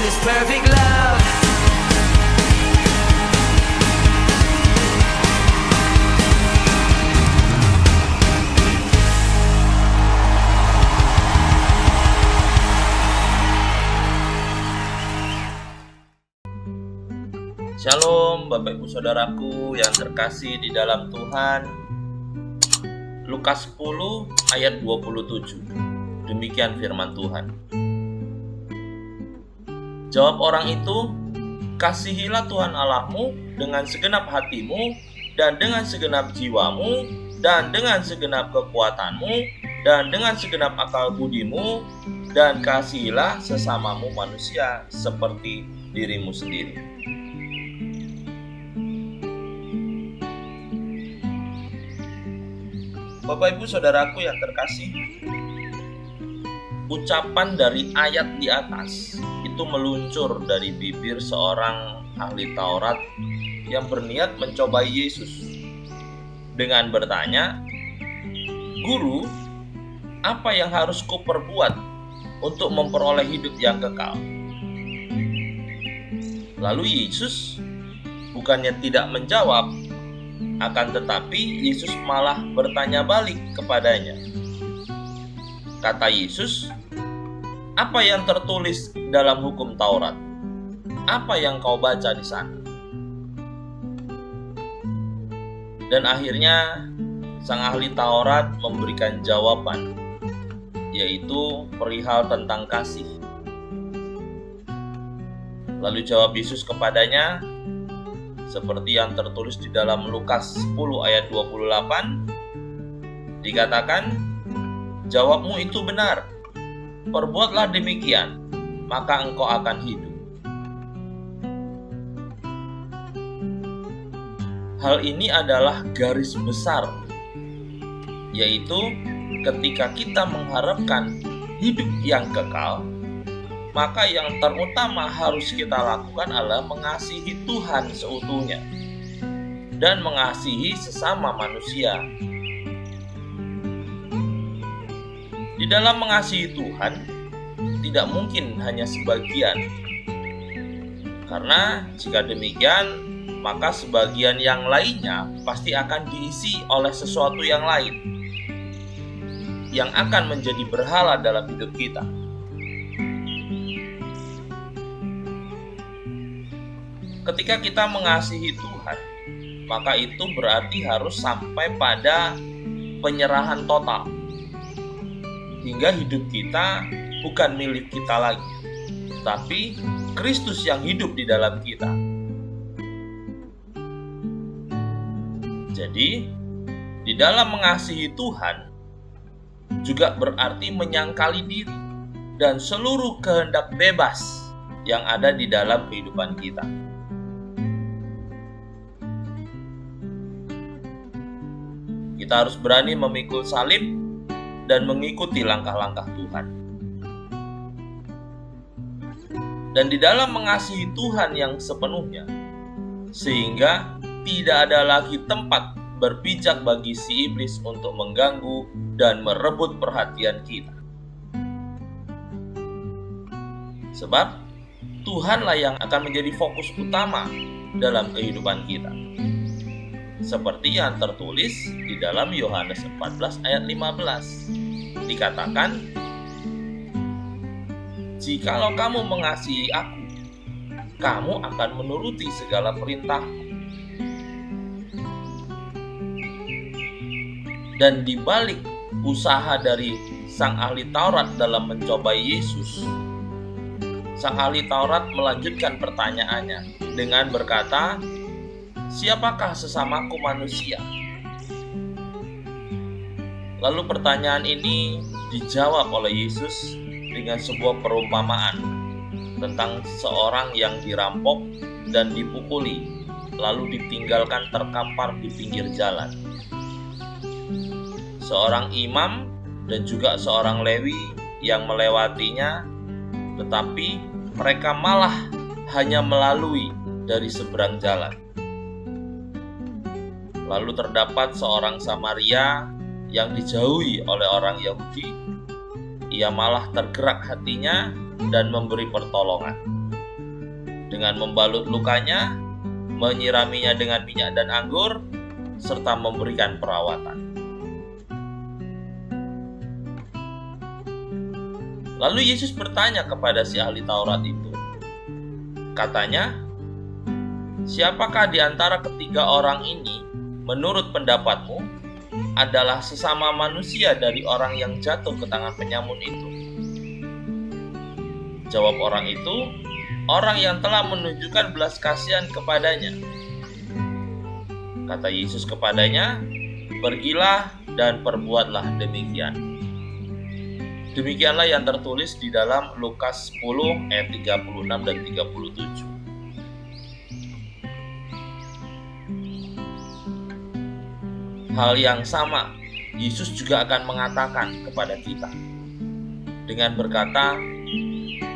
this perfect love. Shalom Bapak Ibu Saudaraku yang terkasih di dalam Tuhan. Lukas 10 ayat 27. Demikian firman Tuhan. Jawab orang itu, kasihilah Tuhan Allahmu dengan segenap hatimu, dan dengan segenap jiwamu, dan dengan segenap kekuatanmu, dan dengan segenap akal budimu, dan kasihilah sesamamu manusia seperti dirimu sendiri. Bapak Ibu Saudaraku yang terkasih, ucapan dari ayat di atas itu meluncur dari bibir seorang ahli Taurat yang berniat mencobai Yesus dengan bertanya, "Guru, apa yang harus kuperbuat untuk memperoleh hidup yang kekal?" Lalu Yesus bukannya tidak menjawab, akan tetapi Yesus malah bertanya balik kepadanya. Kata Yesus, "Apa yang tertulis dalam hukum Taurat? Apa yang kau baca di sana?" Dan akhirnya sang ahli Taurat memberikan jawaban, yaitu perihal tentang kasih. Lalu jawab Yesus kepadanya, seperti yang tertulis di dalam Lukas 10 ayat 28, dikatakan, "Jawabmu itu benar, perbuatlah demikian, maka engkau akan hidup." Hal ini adalah garis besar, yaitu ketika kita mengharapkan hidup yang kekal, maka yang terutama harus kita lakukan adalah mengasihi Tuhan seutuhnya dan mengasihi sesama manusia. Di dalam mengasihi Tuhan, tidak mungkin hanya sebagian. Karena jika demikian, maka sebagian yang lainnya pasti akan diisi oleh sesuatu yang lain yang akan menjadi berhala dalam hidup kita. Ketika kita mengasihi Tuhan, maka itu berarti harus sampai pada penyerahan total, hingga hidup kita bukan milik kita lagi, tapi Kristus yang hidup di dalam kita. Jadi, di dalam mengasihi Tuhan juga berarti menyangkali diri dan seluruh kehendak bebas yang ada di dalam kehidupan kita. Kita harus berani memikul salib dan mengikuti langkah-langkah Tuhan. Dan di dalam mengasihi Tuhan yang sepenuhnya, sehingga tidak ada lagi tempat berpijak bagi si iblis untuk mengganggu dan merebut perhatian kita. Sebab Tuhanlah yang akan menjadi fokus utama dalam kehidupan kita. Seperti yang tertulis di dalam Yohanes 14 ayat 15. Dikatakan, "Jikalau kamu mengasihi aku, kamu akan menuruti segala perintahku." Dan di balik usaha dari sang ahli Taurat dalam mencobai Yesus, sang ahli Taurat melanjutkan pertanyaannya dengan berkata, "Siapakah sesamaku manusia?" Lalu pertanyaan ini dijawab oleh Yesus dengan sebuah perumpamaan tentang seorang yang dirampok dan dipukuli, lalu ditinggalkan terkampar di pinggir jalan. Seorang imam dan juga seorang Lewi yang melewatinya, tetapi mereka malah hanya melalui dari seberang jalan. Lalu terdapat seorang Samaria yang dijauhi oleh orang Yahudi. Ia malah tergerak hatinya dan memberi pertolongan. dengan membalut lukanya, menyiraminya dengan minyak dan anggur, serta memberikan perawatan. Lalu Yesus bertanya kepada si ahli Taurat itu. Katanya, "Siapakah di antara ketiga orang ini, menurut pendapatmu, adalah sesama manusia dari orang yang jatuh ke tangan penyamun itu?" Jawab orang itu, "Orang yang telah menunjukkan belas kasihan kepadanya." Kata Yesus kepadanya, "Pergilah dan perbuatlah demikian." Demikianlah yang tertulis di dalam Lukas 10 ayat 36 dan 37. Hal yang sama Yesus juga akan mengatakan kepada kita dengan berkata,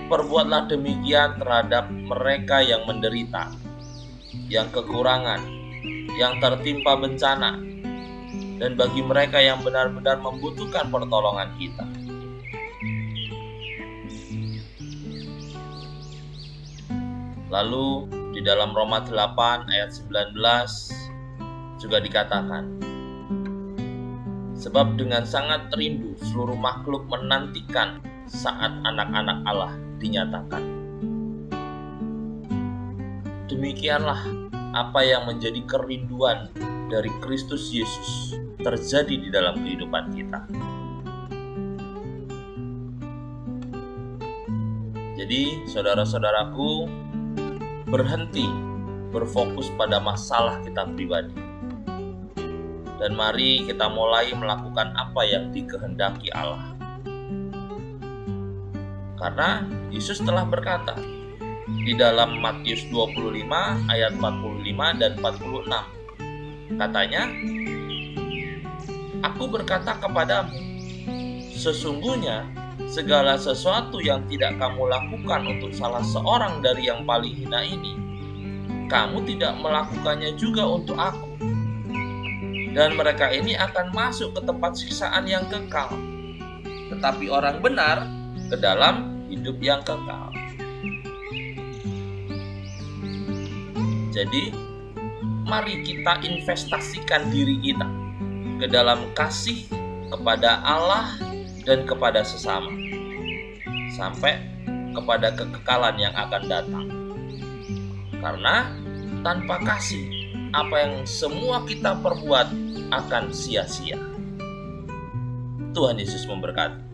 "Perbuatlah demikian terhadap mereka yang menderita, yang kekurangan, yang tertimpa bencana, dan bagi mereka yang benar-benar membutuhkan pertolongan kita." Lalu di dalam Roma 8 ayat 19 juga dikatakan, "Sebab dengan sangat rindu seluruh makhluk menantikan saat anak-anak Allah dinyatakan." Demikianlah apa yang menjadi kerinduan dari Kristus Yesus terjadi di dalam kehidupan kita. Jadi, saudara-saudaraku, berhenti berfokus pada masalah kita pribadi. Dan mari kita mulai melakukan apa yang dikehendaki Allah. Karena Yesus telah berkata di dalam Matius 25 ayat 45 dan 46. Katanya, "Aku berkata kepadamu, sesungguhnya segala sesuatu yang tidak kamu lakukan untuk salah seorang dari yang paling hina ini, kamu tidak melakukannya juga untuk aku. Dan mereka ini akan masuk ke tempat siksaan yang kekal, tetapi orang benar ke dalam hidup yang kekal." Jadi, mari kita investasikan diri kita ke dalam kasih kepada Allah dan kepada sesama, sampai kepada kekekalan yang akan datang. Karena tanpa kasih, apa yang semua kita perbuat akan sia-sia. Tuhan Yesus memberkati.